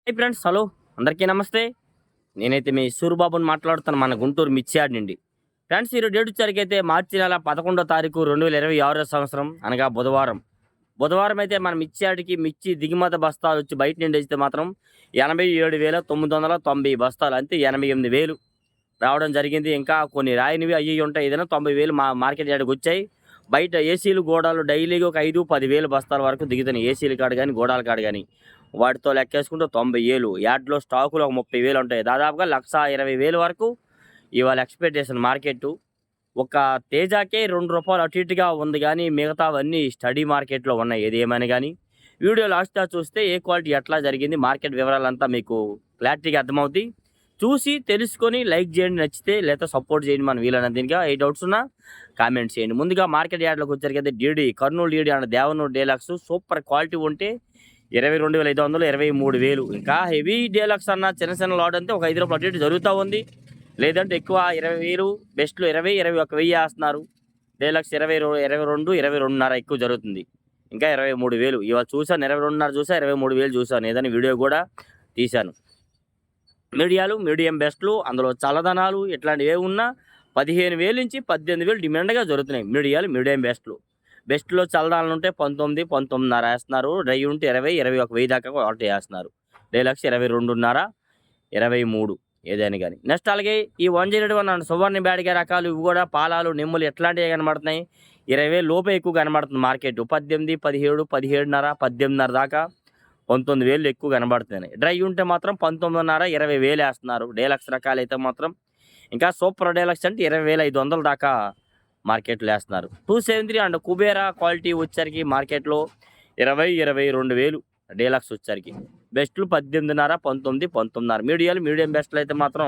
Hi friends, hello అందరికీ నమస్తే. నేనైతే మీ సూరిబాబుని మాట్లాడుతాను, మన గుంటూరు మిర్చియార్డ్ నుండి. ఫ్రెండ్స్, ఈరోజు డేట్ వచ్చేసరికైతే మార్చి నెల 11వ తారీఖు 2026 సంవత్సరం, అనగా బుధవారం. బుధవారం అయితే మన మిర్చియార్డ్కి మిర్చి దిగుమతి బస్తాలు వచ్చి బయట నుండి అయితే మాత్రం 87,990 బస్తాలు, అంతే 88,000 రావడం జరిగింది. ఇంకా కొన్ని రాయనివి అయ్యి ఉంటాయి, ఏదైనా 90,000 మా మార్కెట్ యార్డ్కి వచ్చాయి. బయట ఏసీలు గోడాలు డైలీగా ఒక 5-10,000 బస్తాల వరకు దిగుతున్నాయి. ఏసీల కాడ కానీ గోడాల కాడ కానీ వాటితో లెక్కేసుకుంటే 90,000. యార్డ్లో స్టాకులు ఒక 30,000 ఉంటాయి. దాదాపుగా 1,20,000 వరకు ఇవాళ ఎక్స్పెక్టేషన్ మార్కెట్. ఒక తేజాకే ₹2 అటు ఇటుగా ఉంది, కానీ మిగతావన్నీ స్టడీ మార్కెట్లో ఉన్నాయి. ఏది ఏమైనా కానీ వీడియో లాస్ట్ చూస్తే ఏ క్వాలిటీ ఎట్లా జరిగింది మార్కెట్ వివరాలంతా మీకు క్లారిటీగా అర్థమవుతాయి. చూసి తెలుసుకొని లైక్ చేయండి, నచ్చితే లేదా సపోర్ట్ చేయండి. మనం వీలైన దీనిగా ఏ డౌట్స్ ఉన్నా కామెంట్ చేయండి. ముందుగా మార్కెట్ యార్డ్లోకి వచ్చేసరికి DD Kurnool DD and Devanur deluxe super quality ఉంటే 22,500, 23,000. ఇంకా హెవీ డీలక్స్ అన్న చిన్న చిన్న లాట్ అంతే ఒక ₹5 అటు ఇటు జరుగుతూ ఉంది. లేదంటే ఎక్కువ 20,000, బెస్ట్లో 20, 21,000 వేస్తున్నారు. డీలక్స్ 22, 22.5 ఎక్కువ జరుగుతుంది. ఇంకా 23,000 ఇవాళ చూసాను. 22.5 చూసా, 23,000 చూసాను. ఏదైనా వీడియో కూడా తీశాను. మీడియాలు, మీడియం బెస్ట్లు, అందులో చల్లదనాలు ఇట్లాంటివి ఏ ఉన్నా 15,000 నుంచి 18,000 డిమాండ్గా జరుగుతున్నాయి. మీడియాలు, మీడియం బెస్ట్లో చల్లదానాలు ఉంటే 19, 19.5 వేస్తున్నారు. డ్రై ఉంటే 20, 21,000 దాకా ఒకటి వేస్తున్నారు. డీలక్స్ 22.5, 23 ఏదైనా కానీ. నెక్స్ట్ అలాగే ఈ 101 అండ్ సువర్ణ బ్యాడిగా రకాలు ఇవి కూడా పాలాలు, నిమ్ములు ఎట్లాంటివి కనబడుతున్నాయి. 20,000 లోపే ఎక్కువ కనబడుతుంది మార్కెట్. 18, 17, 17.5, 18.5 దాకా 19,000 ఎక్కువ కనబడుతున్నాయి. డ్రై ఉంటే మాత్రం 19.5, 20,000 వేస్తున్నారు. డీలక్స్ రకాలు అయితే మాత్రం ఇంకా సూపర్ డీలక్స్ అంటే 20,500 దాకా మార్కెట్లో వేస్తున్నారు. 273 అండ్ కుబేరా క్వాలిటీ వచ్చరికి మార్కెట్లో 20, 22,000 డీలక్స్ వచ్చరికి. బెస్ట్లు 18.5, 19, 19.5. మీడియాలు, మీడియం బెస్ట్లు అయితే మాత్రం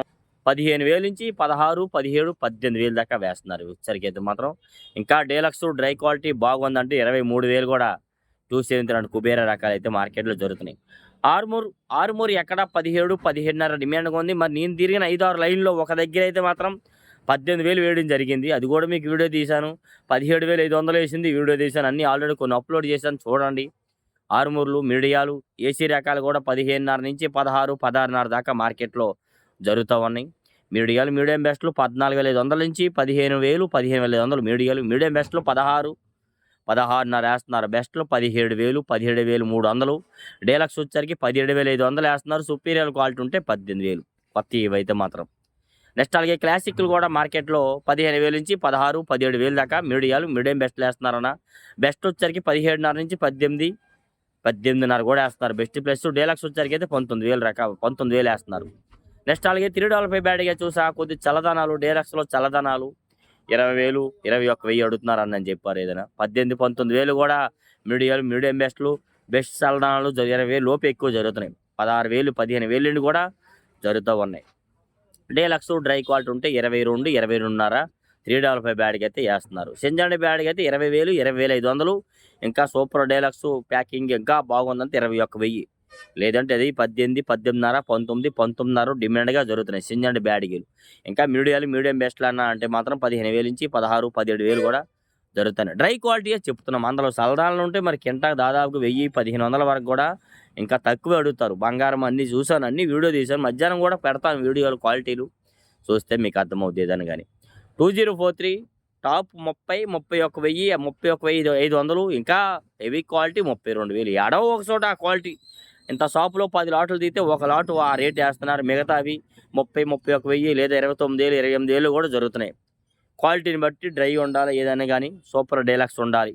15,000 నుంచి 16, 17, 18,000 దాకా వేస్తున్నారు వచ్చరికి అయితే మాత్రం. ఇంకా డీలక్స్ డ్రై క్వాలిటీ బాగుందంటే 23,000 కూడా 273 అండ్ కుబేరా రకాలు అయితే మార్కెట్లో జరుగుతున్నాయి. ఆర్మూర్ ఎక్కడ 17, 17.5 డిమాండ్గా ఉంది. మరి నేను తిరిగిన 5-6 లైన్లో ఒక దగ్గర అయితే మాత్రం 18,000 వేయడం జరిగింది. అది కూడా మీకు వీడియో తీశాను. 17,500 వేసింది, వీడియో తీశాను. అన్నీ ఆల్రెడీ కొన్ని అప్లోడ్ చేశాను, చూడండి. ఆర్మూర్లు, మీడియాలు, ఏసీ రకాలు కూడా 15.5 నుంచి 16, 16.5 దాకా మార్కెట్లో జరుగుతూ ఉన్నాయి. మీడియాలు, మీడియం బెస్ట్లు 14,500 నుంచి 15,000, 15,500. మీడియాలు, మీడియం బెస్ట్లు 16, 16.5 వేస్తున్నారు. బెస్ట్లు 17,000, 17,300. డీలక్స్ వచ్చరికి 17,500 వేస్తున్నారు. సుపీరియర్ క్వాలిటీ ఉంటే 18,000 కొత్త ఇవైతే మాత్రం. నెక్స్ట్ అలాగే క్లాసిక్లు కూడా మార్కెట్లో 15,000 నుంచి 16, 17,000 దాకా మీడియాలు, మీడియం బెస్ట్లు వేస్తున్నారన్న. బెస్ట్ వచ్చరికి 17.5 నుంచి 18, 18.5 కూడా వేస్తున్నారు. బెస్ట్ ప్లస్ డీలక్స్ వచ్చరికి అయితే 19,000 రకాలు 19,000 వేస్తున్నారు. నెక్స్ట్ అలాగే $3 బ్యాడ్గా చూసా కొద్ది చల్లదనాలు. డీలక్స్లో చల్లదనాలు 20,000, 21,000 అడుగుతున్నారు అని చెప్పారు. ఏదైనా 18, 19,000 కూడా మీడియాలు, మీడియం బెస్ట్లు. బెస్ట్ చల్లదనాలు 20,000 లోపు ఎక్కువ జరుగుతున్నాయి. 16,000, 15,000 నుండి కూడా జరుగుతూ ఉన్నాయి. డీలక్స్ డ్రై క్వాలిటీ ఉంటే 22, 22.5. $3 బ్యాడ్కి అయితే వేస్తున్నారు. సెంజాండి బ్యాడ్కి అయితే 20,000, 20,500. ఇంకా సూపర్ డీలక్స్ ప్యాకింగ్ ఇంకా బాగుందంటే 21,000. లేదంటే అది 18, 18.5, 19, 19.5 డిమాండ్గా జరుగుతున్నాయి సెంజాండి బ్యాడ్గీలు. ఇంకా మీడియాలు, మీడియం బెస్ట్లు అన్న అంటే మాత్రం 15,000 నుంచి 16, 17,000 కూడా జరుగుతున్నాయి. డ్రై క్వాలిటీయే చెప్తున్నాం. అందులో సలదానాలు ఉంటే మరి కింటాకు దాదాపు 1,000, 1,500 వరకు కూడా ఇంకా తక్కువ అడుగుతారు. బంగారం అన్నీ చూసాను, అన్నీ వీడియో తీశాను. మధ్యాహ్నం కూడా పెడతాను వీడియోలు, క్వాలిటీలు చూస్తే మీకు అర్థమవుతుంది ఏదని. కానీ 2043 టాప్ 30, 31,000, 31,500. ఇంకా హెవీ క్వాలిటీ 32,000. ఎడవ ఒక చోట ఆ క్వాలిటీ. ఇంత షాపులో 10 లాట్లు తీస్తే ఒక లాటు ఆ రేట్ వేస్తున్నారు. మిగతావి 30, 31,000 లేదా 29,000, 28,000 కూడా జరుగుతున్నాయి. క్వాలిటీని బట్టి డ్రై ఉండాలి ఏదైనా కానీ. సూపర్ డీలక్స్ ఉండాలి.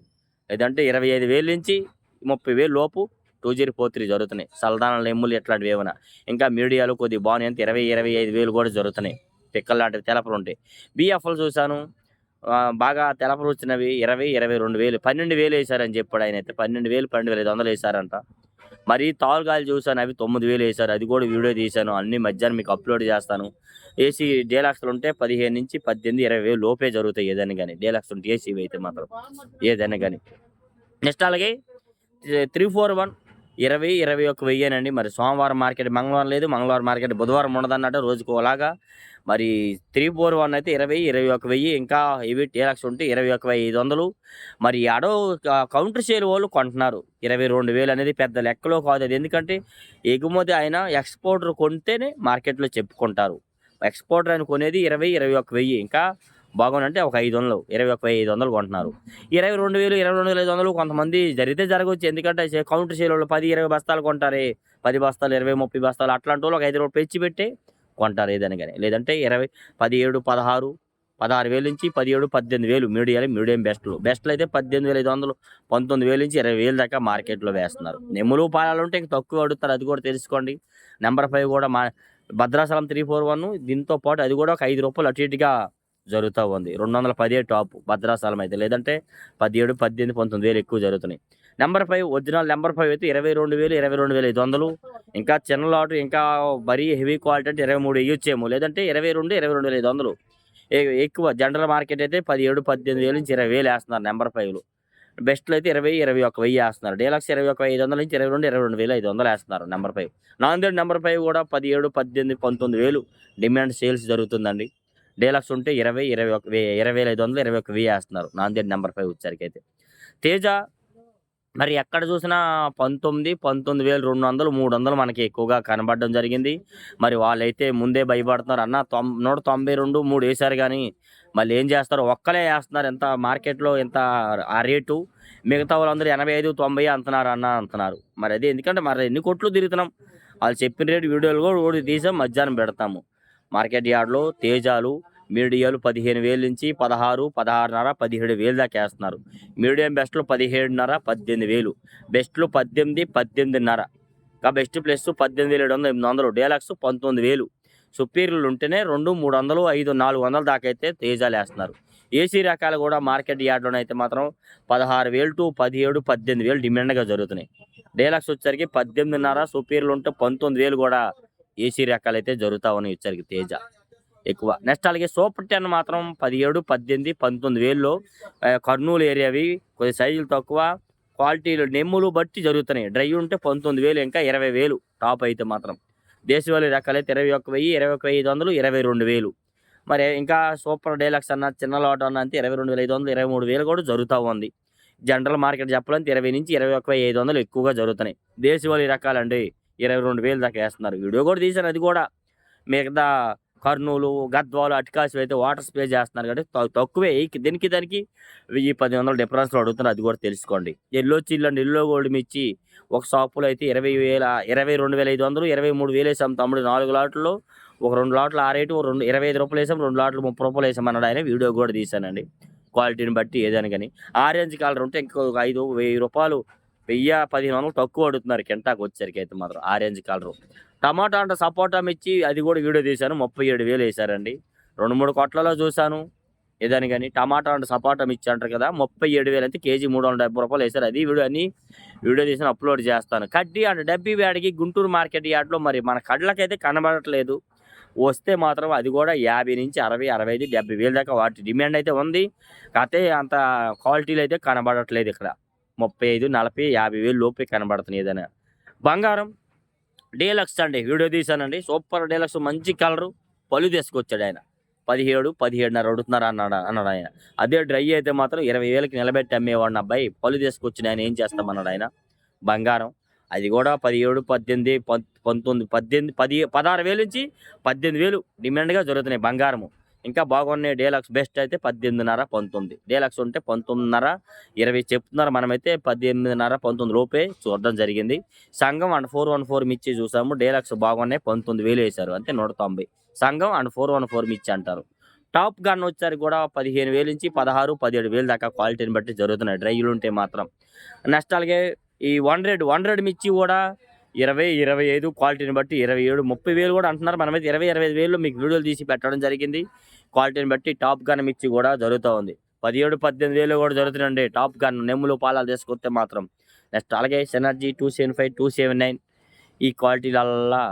లేదంటే 25,000 నుంచి 30,000 లోపు 2043 జరుగుతున్నాయి. సల్దానాలు, ఎమ్ములు ఇట్లాంటివి ఏమైనా. ఇంకా మీడియాలు కొద్దిగా బాగున్నాయి అంటే 20, 25,000 కూడా జరుగుతున్నాయి. పిక్కలు లాంటివి తెలపలు ఉంటాయి. బిఎఫ్ఎల్ చూశాను, బాగా తెలపలు వచ్చినవి 20, 22,000. 12,000 వేశారని చెప్పాడు ఆయన అయితే. 12,000, 12,500 వేశారంట. మరి తాలుగాయలు చూశాను, అవి 9,000 వేశారు. అది కూడా వీడియో తీశాను. అన్ని మధ్యాహ్నం మీకు అప్లోడ్ చేస్తాను. ఏసీ డీలక్స్లు ఉంటే 15 నుంచి 18, 20,000 లోపే జరుగుతాయి ఏదైనా కానీ. డీలక్స్ ఉంటే ఏసీ అయితే మాత్రం ఏదైనా కానీ. నెక్స్ట్ అలాగే 341 20, 21,000 మరి సోమవారం మార్కెట్ మంగళవారం లేదు, మంగళవారం మార్కెట్ బుధవారం ఉండదన్నట్టు రోజుకు అలాగా. మరి 341 అయితే 20, 21,000 ఇంకా ఇవి డీలక్స్ ఉంటే 21,500. మరి అడో కౌంటర్ సేల్ వాళ్ళు కొంటున్నారు. 22,000 అనేది పెద్ద లెక్కలో కాదు అది. ఎందుకంటే ఎగుమతి అయినా ఎక్స్‌పోర్టర్ కొంటేనే మార్కెట్‌లో చెప్పుకుంటారు. ఎక్స్‌పోర్టర్ అని కొనేది 20, 21,000 ఇంకా బాగుందంటే ఒక 500, 21,500 కొంటున్నారు. 22,000, 22,500 కొంతమంది జరిగితే జరగవచ్చు. ఎందుకంటే కౌంటర్ సేలోళ్ళు 10, 20 బస్తాలు కొంటారే. 10 బస్తాలు, 20, 30 బస్తాలు అట్లాంటోళ్ళు ఒక రూ. 5 పెంచి పెట్టే కొంటారు ఏదైనా గాని. లేదంటే 20, 17, 16, 16,000 నుంచి 17, 18,000 మీడియం బెస్ట్‌లు. బెస్ట్‌లు అయితే 18,500, 19,000 నుంచి 20,000 దాకా మార్కెట్‌లో వేస్తున్నారు. నెమ్ములు, పాలాలుంటే ఇంక తక్కువ అడుగుతారు అది కూడా తెలుసుకోండి. నంబర్ 5 కూడా భద్రాచలం 341 దీంతో పాటు అది కూడా ఒక రూ. 5 అటు ఇటుగా జరుగుతా ఉంది. 210 టాప్ భద్రాచలం అయితే. లేదంటే 17, 18, 19,000 ఎక్కువ జరుగుతున్నాయి. నంబర్ 5 ఒరిజినల్ నంబర్ 5 అయితే 22,000, 22,500. ఇంకా చిన్న లాట్ ఇంకా మరీ హెవీ క్వాలిటీ అంటే 23 ఇయ్యొచ్చేమో. లేదంటే 22, 22,500. ఎక్కువ జనరల్ మార్కెట్ అయితే 17, 18,000 నుంచి 20,000 ఏస్తున్నారు నంబర్ 5లు. బెస్ట్‌లో అయితే 20, 21,000 ఏస్తున్నారు. డీలక్స్ 21,500 నుంచి 22, 22,500 ఏస్తున్నారు నంబర్ 5. నాందేడ్ నంబర్ 5 కూడా 17, 18, 19,000 డిమాండ్ సేల్స్ జరుగుతుందండి. డీలక్స్ ఉంటే 20, 20,500, 21,000 ఏస్తున్నారు. నాందేడ్ నంబర్ 5 వచ్చేసరికైతే. తేజ మరి ఎక్కడ చూసినా 19, 19,200, 300 మనకి ఎక్కువగా కనబడడం జరిగింది. మరి వాళ్ళైతే ముందే భయపడుతున్నారు. అన్న 192, 3 ఏశారు గానీ మళ్ళీ ఏం చేస్తారు? ఒక్కలే ఏస్తున్నారు. ఎంత మార్కెట్‌లో ఎంత ఆ రేటు. మిగతా వాళ్ళందరూ 85, 90 అంటున్నారు అన్న అంటున్నారు. మరి అది ఎందుకంటే మరి ఎన్ని కొట్లు తిరుగుతున్నాం. ఆళ్ళు చెప్పిన రేటు వీడియోలు కూడా ఒకటి తీసాం మధ్యాహ్నం పెడతాము. మార్కెట్ యార్డ్‌లో తేజాలు, మీడియాలు 15,000 నుంచి 16, 16.5, 17,000 దాకా ఏస్తున్నారు. మీడియం బెస్ట్‌లు 17.5, 18,000. బెస్ట్‌లు 18, 18.5. ఇంకా బెస్ట్ ప్లస్ 18,700, 800. డీలక్స్ 19,000. సుపీరియర్‌లు ఉంటేనే 2, 300, 5, 400 దాకా అయితే తేజాలేస్తున్నారు. ఏసీ రకాలు కూడా మార్కెట్ యార్డ్‌లోనైతే మాత్రం 16,000 టు 17, 18,000 డిమాండ్‌గా జరుగుతున్నాయి. డీలక్స్ వచ్చేసరికి 18.5, సుపీరియర్‌లు ఉంటే 19,000 కూడా ఏసీ రకాలైతే జరుగుతా ఉన్నాయి వచ్చేసరికి తేజ ఎక్కువ. నెక్స్ట్ అలాగే సూపర్ 10 మాత్రం 17, 18, 19,000లో కర్నూలు ఏరియావి కొద్దిగా సైజులు తక్కువ క్వాలిటీలు నెమ్ములు బట్టి జరుగుతున్నాయి. డ్రై ఉంటే 19,000 ఇంకా 20,000 టాప్ అయితే మాత్రం. దేశవాళీ రకాలైతే 21,000, 21,500, 22,000. మరి ఇంకా సూపర్ డీలక్స్ అన్న చిన్న లాట్ అన్న అంతే 22,500, 23,000 కూడా జరుగుతూ ఉంది. జనరల్ మార్కెట్ చెప్పాలంటే 20 నుంచి 21,500 ఎక్కువగా జరుగుతున్నాయి. దేశవాళీ రకాలండి 22,000 దాకా వేస్తున్నారు. వీడియో కూడా తీశాను అది కూడా. మిగతా కర్నూలు, గద్వాలు, అటికాసి అయితే వాటర్ స్ప్రే చేస్తున్నారు కాబట్టి తక్కువే. దీనికి దానికి 1000, 1,000 డిఫరెన్స్‌లో అడుగుతున్నారు. అది కూడా తెలుసుకోండి. ఎల్లో చిల్లు అండ్ ఎల్లో గోల్డ్ మిర్చి ఒక షాపులో అయితే 20,000, 22,500, 23,000 వేసాం తమ్ముడు 4 లాట్లలో. ఒక 2 లాట్లు ఆ రేటు, 25 రూపాయలు వేసాం, 2 లాట్లు 30 రూపాయలు వేసామన్నాడు ఆయన. వీడియో కూడా తీశానండి. క్వాలిటీని బట్టి ఏదని కానీ. ఆరెంజ్ కలర్ ఉంటే ఇంకో 5, 1000 రూపాయలు, 1000, 1,500 తక్కువ అడుగుతున్నారు కింటాకి వచ్చేసరికి అయితే మాత్రం ఆరెంజ్ కలరు. టమాటా అంటే సపోటా మిర్చి అది కూడా వీడియో తీశాను. 37,000 వేశారండి. 2, 3 కొట్లలో చూశాను. ఏదని గాని టమాటా అండ్ సపోటా మిర్చి అంటారు కదా! 37,000 అయితే కేజీ 370 రూపాయలు వేశారు. అది వీడియో అన్నీ వీడియో తీసి అప్‌లోడ్ చేస్తాను. కడ్డీ అండ్ డబ్బీ వేడికి గుంటూరు మార్కెట్ యార్డ్‌లో మరి మన కళ్ళకైతే కనబడట్లేదు. వస్తే మాత్రం అది కూడా 50 నుంచి 60, 65, 70,000 దాకా వాటి డిమాండ్ అయితే ఉంది. కాకపోతే అంత క్వాలిటీలో అయితే కనబడట్లేదు ఇక్కడ. 35, 40, 50,000 లోపే కనబడుతున్నాయి ఏదైనా. బంగారం డీలక్స్ అండి. వీడియో తీశానండి. సూపర్ డీలక్స్ మంచి కలరు. పళ్ళు తీసుకొచ్చాడాయన. 17, 17.5 అడుగుతున్నారు అన్నాడాయన. అదే డ్రై అయితే మాత్రం 20,000కి నిలబెట్టి అమ్మేవాడిని అబ్బాయి. పళ్ళు తీసుకొచ్చినాయన ఏం చేస్తామన్నాడాయన. బంగారం అది కూడా 17, 18, 19, 18, 10, 16,000 నుంచి 18,000 డిమాండ్‌గా జరుగుతున్నాయి బంగారము. ఇంకా బాగున్నాయి డీలక్స్ బెస్ట్ అయితే 18.5, 19. డీలక్స్ ఉంటే 19.5, 20 చెప్తున్నారు. మనమైతే 18.5, 19 లోపే చూడడం జరిగింది. సంఘం అండ్ 414 మిర్చి చూసాము. డీలక్స్ బాగున్నాయి 19,000 వేశారు. అంతే 190. సంఘం అండ్ 414 మిర్చి అంటారు. టాప్ గన్ వచ్చేసరికి కూడా 15,000 నుంచి 16, 17,000 దాకా క్వాలిటీని బట్టి జరుగుతున్నాయి. డ్రైలు ఉంటే మాత్రం. నెక్స్ట్ అలాగే ఈ 100 మిర్చి కూడా 20, 25 క్వాలిటీని బట్టి 27, 30,000 కూడా అంటున్నారు. మనమైతే 20, 25,000లో మీకు వీడియోలు తీసి పెట్టడం జరిగింది. క్వాలిటీని బట్టి టాప్ గన్ మిర్చి కూడా జరుగుతూ ఉంది. 17, 18,000 కూడా జరుగుతుందండి. టాప్ గన్ నెమ్ములు పాలాలు తీసుకొస్తే మాత్రం. నెక్స్ట్ అలాగే సినర్జీ 275, 279 ఈ క్వాలిటీలల్లా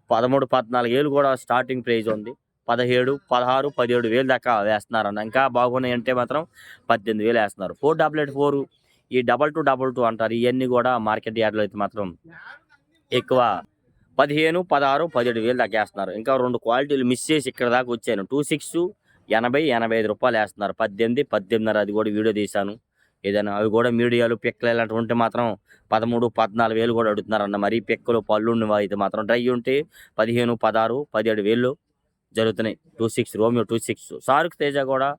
13, 14,000 కూడా స్టార్టింగ్ ప్రైజ్ ఉంది. 17, 16, 17,000 దాకా వేస్తున్నారన్న. ఇంకా బాగున్నాయంటే మాత్రం 18,000 వేస్తున్నారు. 488, ఈ 2222 అంటారు. ఇవన్నీ కూడా మార్కెట్ యార్డ్లో అయితే మాత్రం ఎక్కువ 15, 16, 17 వేలు తగ్గేస్తున్నారు. ఇంకా 2 క్వాలిటీలు మిస్ చేసి ఇక్కడ దాకా వచ్చాను. 26 80, 85 రూపాయలు వేస్తున్నారు. 18, 18.5 అది కూడా వీడియో తీశాను. ఏదైనా అవి కూడా మీడియాలు పిక్కలు ఇలాంటివి ఉంటే మాత్రం 13, 14 వేలు కూడా అడుగుతున్నారన్న. మరీ పిక్కలు పళ్ళు ఉన్నవి అయితే మాత్రం డ్రై ఉంటే 15, 16, 17 వేలు జరుగుతున్నాయి. 26 రోమియో 26 సారుక్ తేజ కూడా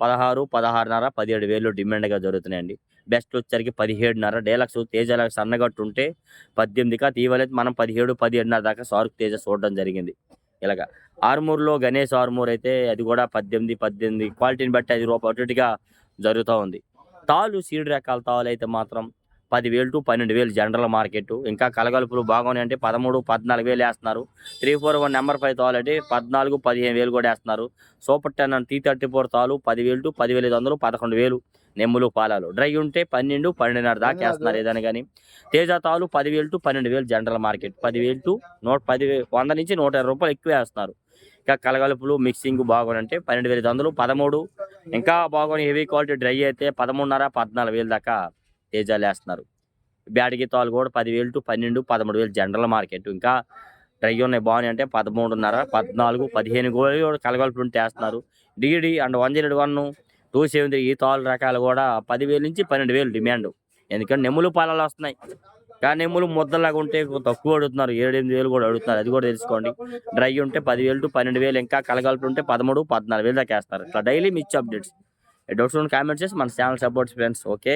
16, 16.5, 17 వేలు డిమాండ్గా జరుగుతున్నాయండి. బెస్ట్ వచ్చరికి 17.5 డీలక్స్ తేజ సన్నగట్టు ఉంటే 18గా తీయలేదు. మనం 17, 17.5 దాకా సారుక్ తేజ చూడడం జరిగింది. ఇలాగా ఆర్మూర్లో గణేష్ ఆర్మూర్ అయితే అది కూడా 18, 18 క్వాలిటీని బట్టి 5 రూపాయలు అటు ఇటుగా జరుగుతూ ఉంది. తాళ్ళు సీడ్ రకాల తాళ్ళు అయితే మాత్రం 10,000 to 12,000 జనరల్ మార్కెట్. ఇంకా కలగలుపులు బాగున్నాయి అంటే 13, 14 వేలు వేస్తున్నారు. 341 నెంబర్ 5 తాళ్ళు అంటే 14, 15 వేలు కూడా వేస్తున్నారు. సూపర్ 10 అండ్ T34 తాళ్ళు 10,000 to 10,500, 11,000 నెమ్ములు పాలాలు. డ్రై ఉంటే 12, 12.5 దాకా వేస్తున్నారు ఏదైనా కానీ. తేజ తాళ్ళు 10,000 to 12,000 జనరల్ మార్కెట్. 10,000 to 100 నుంచి 120 రూపాయలు ఎక్కువ వేస్తున్నారు. ఇంకా కలగలుపులు మిక్సింగ్ బాగుంటే 12,500, 13. ఇంకా బాగుని హెవీ క్వాలిటీ డ్రై అయితే 13.5, 14 వేలు దాకా తేజాలు వేస్తున్నారు. బ్యాడిగి తాళ్ళు కూడా 10,000 to 12, 13,000 జనరల్ మార్కెట్. ఇంకా డ్రై ఉన్నాయి బాగున్నాయి అంటే 13.5, 14, 15 కూడా కలగలుపులు ఉంటే వేస్తున్నారు. డిడి అండ్ 101, 273 ఈ తాళ్ళు రకాలు కూడా 10,000 నుంచి 12,000 డిమాండ్. ఎందుకంటే నెమ్ములు పాలాలు వస్తున్నాయి. కానీ నెమ్ములు ముద్దలాగా ఉంటే తక్కువ అడుగుతున్నారు. 7-8 వేలు కూడా అడుగుతున్నారు. అది కూడా తెలుసుకోండి. డ్రై ఉంటే 10,000 to 12,000, ఇంకా కలగలుపులు ఉంటే 13, 14 వేలు దాకా వేస్తారు. ఇట్లా డైలీ మిర్చి అప్డేట్స్. డౌట్స్ కామెంట్ చేసి మన ఛానల్ సపోర్ట్స్ ఫ్రెండ్స్. ఓకే.